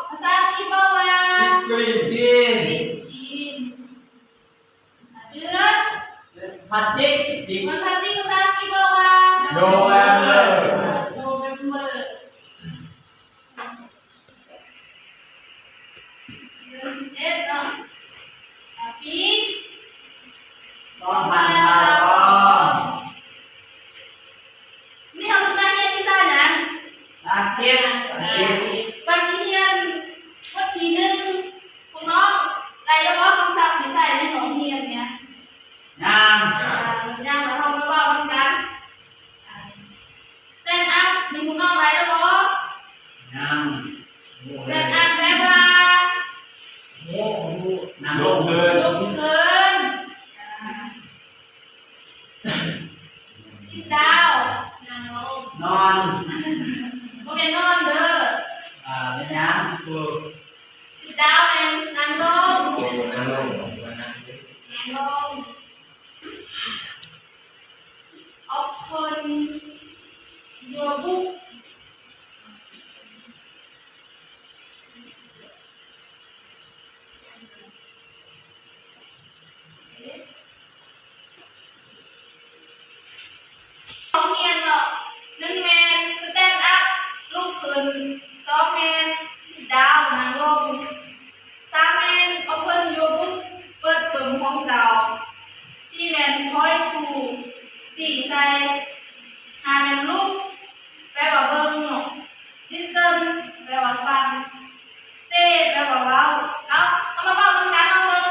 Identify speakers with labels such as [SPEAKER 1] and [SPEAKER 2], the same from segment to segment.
[SPEAKER 1] ภาษาจีนบอกว่า
[SPEAKER 2] จีน
[SPEAKER 1] เดือน
[SPEAKER 2] พัดจิกจิก
[SPEAKER 1] ภาษาจีนภาษาอังกฤษบอกว่า
[SPEAKER 2] โนเวมเบอร์
[SPEAKER 1] November เดือน11เนาะปี
[SPEAKER 2] 2022
[SPEAKER 1] นี่เราสุดท้ายเรียนที่ซ่านะ
[SPEAKER 2] อาทิตย์
[SPEAKER 1] ก่อนที่เรียนวันที่หนึ่งพวกน้องรายละเอียดคำศัพท์ที่ใส่ในห้องเรียนเนี่ย
[SPEAKER 2] งาม
[SPEAKER 1] ย่างมาทำมาว่าเหมือนกัน stand up นี่พวกน้องรายละเอียด
[SPEAKER 2] งาม
[SPEAKER 1] stand up แปลว่า
[SPEAKER 2] นั่งลงเดิน
[SPEAKER 1] ลุกขึ้น sit down นั่งลง
[SPEAKER 2] นอน
[SPEAKER 1] บ่แม่นนอนเด้อ
[SPEAKER 2] เป็นยังกู
[SPEAKER 1] sit down and นั่งลง
[SPEAKER 2] นั่งลง
[SPEAKER 1] นั่งลง open your book สองเมียนเนาะหนึ่งแมน stand up ลุกขึ้นสองแมน sit down นั่งลงสามแมน open your book เปิดเบิ่งของเจ้าสี่แมน point to สี่ใส่ห้าแมนลุกแปลว่าเบิ่งเนาะ listen แปลว่าฟัง say แปลว่าเว้าเอามาเว้าด้วยกันเอาเบิ่ง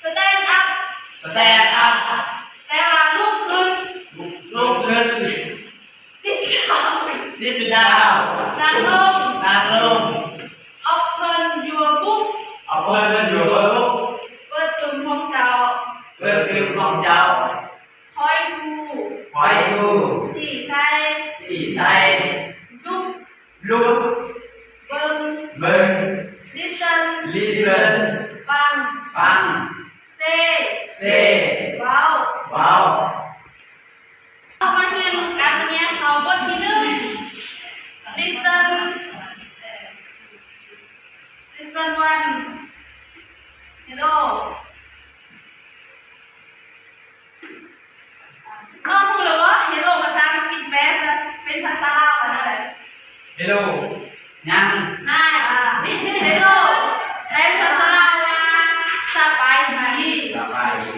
[SPEAKER 1] stand up
[SPEAKER 2] สแตนด์อัพ
[SPEAKER 1] แปลว่าลุกขึ้น
[SPEAKER 2] ลุกขึ้น
[SPEAKER 1] sit down
[SPEAKER 2] ซิทดาว
[SPEAKER 1] นั่งลง
[SPEAKER 2] นั่งลง
[SPEAKER 1] open your book
[SPEAKER 2] เอาเปิดกันอยู่บนลุก
[SPEAKER 1] เปิดจุ่มของเจ้า
[SPEAKER 2] เปิดฟิวของเจ้า
[SPEAKER 1] point to
[SPEAKER 2] ไว้ดู
[SPEAKER 1] สี่ใส่
[SPEAKER 2] สี่ใส่
[SPEAKER 1] ลุก
[SPEAKER 2] ลุก
[SPEAKER 1] เบิ่ง
[SPEAKER 2] เบิ้ง
[SPEAKER 1] listen
[SPEAKER 2] ลิสเซน
[SPEAKER 1] ฟัง
[SPEAKER 2] ฟัง
[SPEAKER 1] say
[SPEAKER 2] เซ
[SPEAKER 1] เว้า
[SPEAKER 2] ว้าว
[SPEAKER 1] เอามาเรียนกันเนี่ยเขาบทที่หนึ่ง listen listen one hello น้องพูดเลยว่า hello ภาษาอังกฤษแบบเป็นภาษาลาวอะไร
[SPEAKER 2] เฮลโลยัง
[SPEAKER 1] Hi, hello. เป็นภาษาลาวว่าสบายดี
[SPEAKER 2] สบายดี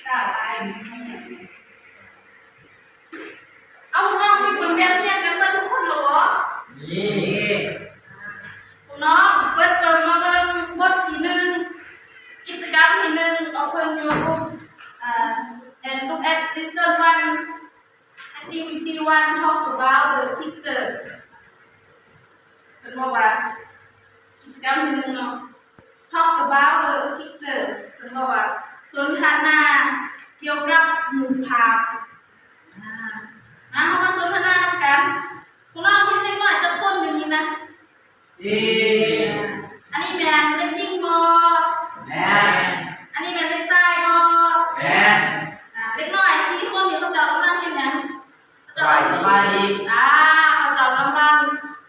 [SPEAKER 1] สบายดีเอาน้องมีเปิดเรียนกันเปิดทุกคนเหรอ
[SPEAKER 2] นี่
[SPEAKER 1] น้องเปิดมาเบิ่งบทที่หนึ่งกิจกรรมที่หนึ่ง Open your book and look at lesson one activity one talk about the teacher เป็นว่ากิจกรรมที่หนึ่งเนาะ talk about the teacher เป็นว่าสนทนาเกี่ยวกับหมู่ภาคเขามาสนทนากันพวกเราคิดเล็กน้อยจะคนอยู่นี่นะ
[SPEAKER 2] สี่
[SPEAKER 1] อันนี้แมนเล็กจริงบอ
[SPEAKER 2] แม่
[SPEAKER 1] อันนี้แมนเล็กทรายบอ
[SPEAKER 2] แม่
[SPEAKER 1] เล็กน้อยสี่คนเดี๋ยวเขาจะกำลังเห็นนะ
[SPEAKER 2] สบายสบายดี
[SPEAKER 1] เขาจะกำลัง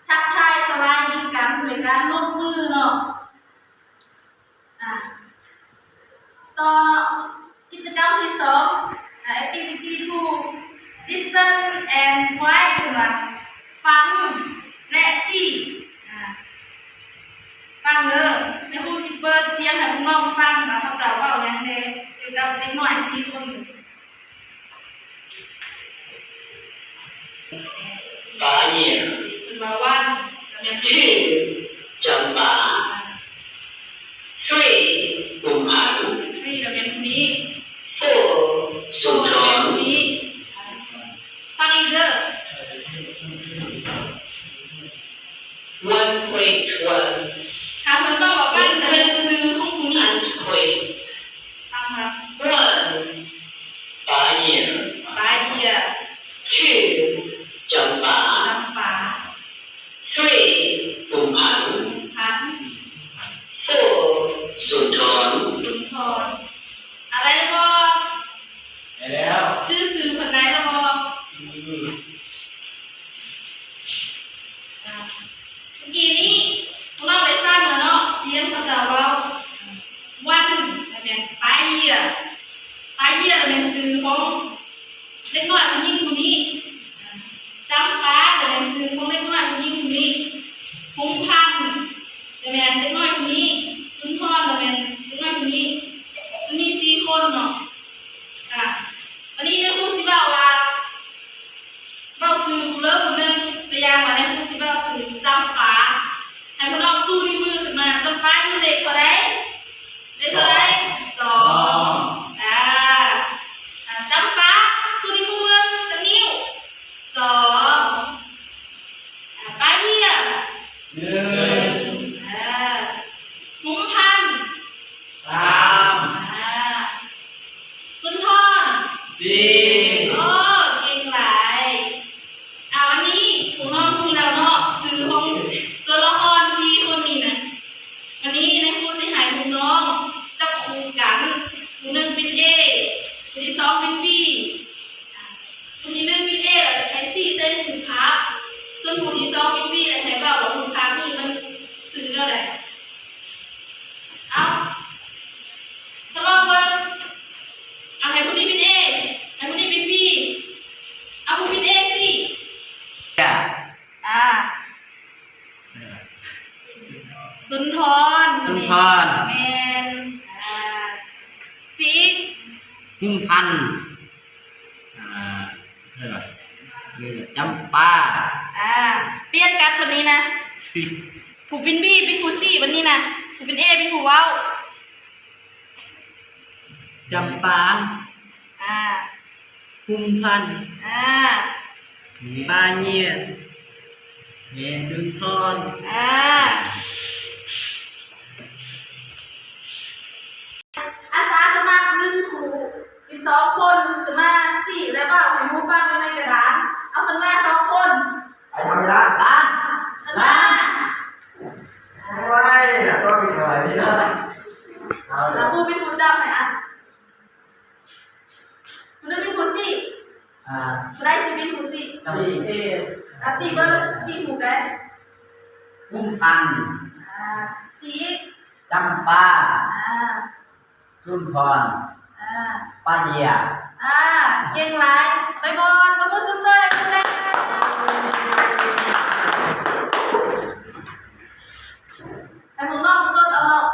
[SPEAKER 1] ทักทายสบายดีกันโดยการลงมือเนาะต่อกิจกรรมที่สอง activity two listen and write ฟังและสิฟังเด้อในครูสิเปิดเสียงให้พวกน้องฟังนะเขาจะว่าอย่างไรเกี่ยวกับเด็กน้อยสี่คน
[SPEAKER 3] 把眼
[SPEAKER 1] มาว่า
[SPEAKER 3] 去整把睡骨盘
[SPEAKER 1] ที่เราเป็นคนนี้
[SPEAKER 3] 腹
[SPEAKER 1] โซ
[SPEAKER 3] 属
[SPEAKER 1] เราเป็นคน
[SPEAKER 3] 床
[SPEAKER 1] นี้ฟังอีกเด้อ
[SPEAKER 3] 温会存
[SPEAKER 1] ถามเหมือนว่าบ้านเป็นซื้อของคุณนี่
[SPEAKER 3] 安会
[SPEAKER 1] ทำมา
[SPEAKER 3] 问把眼
[SPEAKER 1] ปลายเดีย
[SPEAKER 3] 去整把
[SPEAKER 1] ลำปา
[SPEAKER 3] 睡骨盘
[SPEAKER 1] พัน
[SPEAKER 3] 腹属床
[SPEAKER 1] สุนทรอะไรนะบอ
[SPEAKER 2] ไปแล้ว
[SPEAKER 1] ชื่อสื่อคนไหนนะบอ
[SPEAKER 2] ฟ
[SPEAKER 1] 2ป้ายเยี่ยม
[SPEAKER 2] หนึ่ง
[SPEAKER 1] หุมพัน
[SPEAKER 2] สาม
[SPEAKER 1] สุนทร
[SPEAKER 2] สี่
[SPEAKER 1] โอ้เก่งหลายวันนี้ถูกน้องพูดแล้วเนาะซื้อของตัวละครซีคนนี้นะวันนี้ในครูสิหายถูกน้องจับคู่กันผู้หนึ่งเป็นเอผู้ที่สองเป็นบีผู้ที่หนึ่งเป็นเอแล้วใช้ซีเส้นถุงพับส่วนผู้ที่สองเป็นบีแล้วใช้เบาแล้วถุงพับนี่มันซื้ออะไรเอาทดลองเบิ่งให้ผู้นี้เป็นเอให้ผู้นี้เป็นบีเอาผู้เป็นเอสิ
[SPEAKER 2] จ้ะ
[SPEAKER 1] สุนทร
[SPEAKER 2] สุนทร
[SPEAKER 1] แมนสี
[SPEAKER 2] หุ่มพันนี่แหละจำปา
[SPEAKER 1] เปลี่ยนกันวันนี้นะผู้เป็นบีเป็นผู้ซีวันนี้นะผู้เป็นเอเป็นผู้เว้า
[SPEAKER 2] จำปา
[SPEAKER 1] อ่า
[SPEAKER 2] หุ่มพัน
[SPEAKER 1] อ่า
[SPEAKER 2] ปาเงียสุนทร
[SPEAKER 1] อาสาสมัครหนึ่งครูอีก2 คนขึ้นมาสี่แล้วก็ให้หมูฟังไว้ในกระดานเอาขึ้นมา2 คน
[SPEAKER 2] ไอ้ทำไมล่ะล้าน
[SPEAKER 1] ขึ้นมา
[SPEAKER 2] ไม่น่ะชอบกินอะไรนี่นะเอา
[SPEAKER 1] แล้วครูเป็นผู้จับไหมคุณได้เป็นผู้ซีคุณได้สิเป็นผู้ซี
[SPEAKER 2] จำสี่
[SPEAKER 1] ซีก็ซีหมูได้
[SPEAKER 2] หุ่มพัน
[SPEAKER 1] ซี
[SPEAKER 2] จำปาสุนทรปาเยีย
[SPEAKER 1] เก่งหลายไปบอลกับมือซุ่มเซ่คุณได้ให้ผมนอกจดเอาเนาะ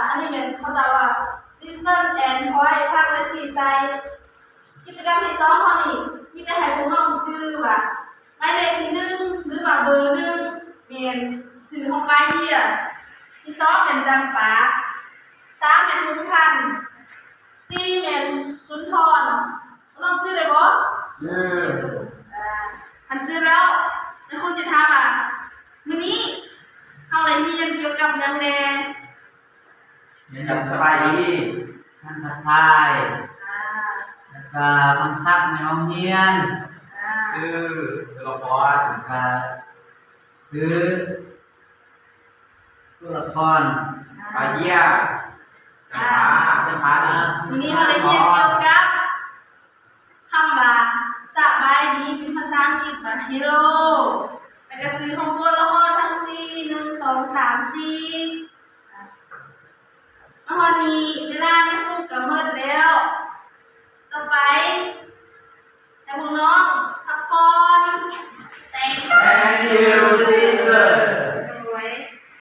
[SPEAKER 1] อันนี้เป็นเขาจะว่า listen and point ภาคละ4ไซกิจกรรมที่2ข้อนี้มีแต่ให้ผมนอกชื่อว่าหมายเลขที่1หรือว่าเบอร์1เป็นสื่อของป้ายเหี้ยที่2เป็นจำปา3เป็นหุมพัน4เป็นสุนทรลองชื่อได้บ่อันชื่อแล้วในครูสิถามมื้อนี้เอาอะไรมีเรียนเกี่ยวกับหยังแน่
[SPEAKER 2] ยังสบายดีท่านทักทายแล้วก็คำศัพท์ในห้องเรียนซื้อตัวละครแล้วก็ซื้อตัวละครปาเยียจำปา
[SPEAKER 1] วันนี้เราได้เรียนเกี่ยวกับคำว่าสบายดีเป็นภาษาอังกฤษว่า hello แล้วก็ซื้อของตัวละครทั้ง4 1 2 3 4วันนี้เวลา